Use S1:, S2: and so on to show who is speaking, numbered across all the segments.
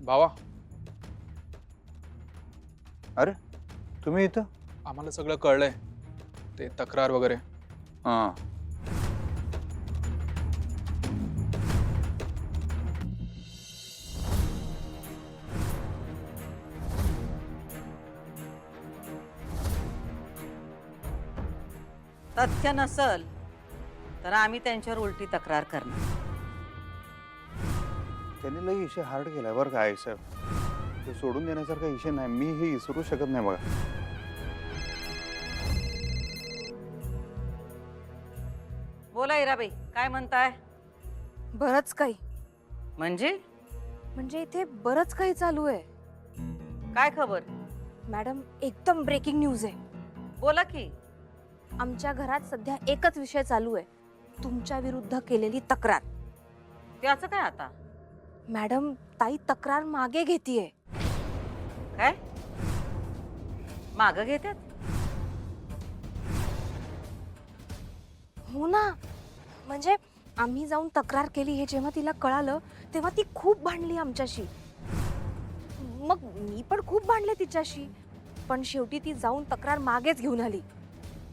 S1: भावा,
S2: अरे तुम्ही इथं?
S1: आम्हाला सगळं कळलंय, ते तक्रार वगैरे.
S2: हां.
S3: तथ्य नसल तर आम्ही त्यांच्यावर उलटी तक्रार करणार.
S2: त्यांनी लई विषय हार्ड केलाय बरं का आई साहेब. ते सोडून देण्यासारखा विषय नाही. मी हे विसरू शकत नाही बघा.
S3: बोला इराबाई, काय म्हणताय?
S4: बरंच काही
S3: म्हणजे
S4: इथे बरंच काही चालू आहे.
S3: काय खबर?
S4: मॅडम, एकदम ब्रेकिंग न्यूज आहे.
S3: बोला की.
S4: आमच्या घरात सध्या एकच विषय चालू आहे, तुमच्या विरुद्ध केलेली तक्रार.
S3: त्याचं काय आता?
S4: मॅडम, ताई तक्रार मागे घेतीये.
S3: काय मागं घेतात?
S4: हो ना, म्हणजे आम्ही जाऊन तक्रार केली हे जेव्हा तिला कळालं तेव्हा ती खूप भांडली आमच्याशी. मग मी पण खूप भांडले तिच्याशी, पण शेवटी ती जाऊन तक्रार मागेच घेऊन आली.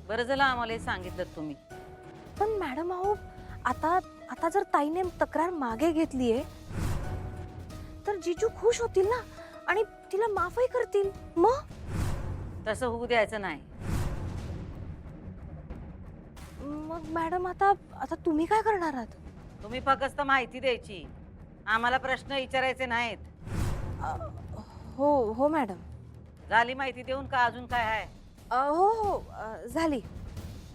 S3: बरं झालं आम्हाला हे सांगितलं तुम्ही.
S4: पण मॅडम अहो, आता जर ताईने तक्रार मागे घेतलीये तर जीजू खुश होतील ना आणि तिला माफही करतील.
S3: तसं होऊ द्यायचं नाही.
S4: मग मॅडम आता तुम्ही काय करणार आहात?
S3: तुम्ही फक्त माहिती द्यायची, आम्हाला प्रश्न विचारायचे नाहीत.
S4: हो मॅडम.
S3: झाली माहिती देऊन का अजून काय आहे?
S4: हो झाली.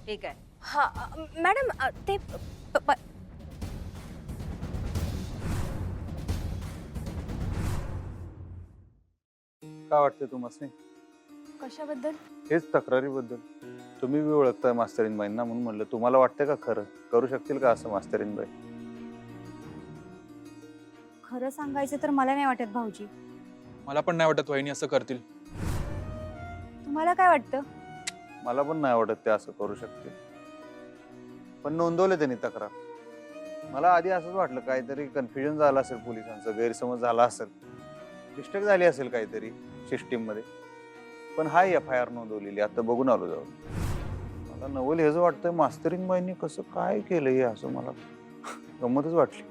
S3: ठीक आहे.
S4: हा मॅडम, ते
S2: काय वाटतं तुम्हाला?
S4: कशाबद्दल?
S2: हेच तक्रारीबद्दल. तुम्ही बी ओळखताय मास्तरीनबाईंना म्हणून म्हणलं तुम्हाला वाटतंय का खरं करू शकतील का असं मास्तरीनबाई?
S5: खरं सांगायचं तर मला नाही वाटत भाऊजी.
S1: मला पण नाही वाटत वहिनी असं करतील.
S5: तुम्हाला काय वाटतं?
S2: मला पण नाही वाटत ते असं करू शकतील. पण नोंदवले त्यांनी तक्रार. मला आधी असंच वाटलं काहीतरी कन्फ्युजन झालं असेल, पोलिसांचं गैरसमज झाला असेल, मिस्टेक झाली असेल काहीतरी सिस्टीम मध्ये. पण हाय FIR नोंदवलेली. आता बघून आलो जाऊन. मला नवल हेच वाटतंय मास्तरीनबाईंनी कसं काय केलं हे, असं मला गंमतच वाटली.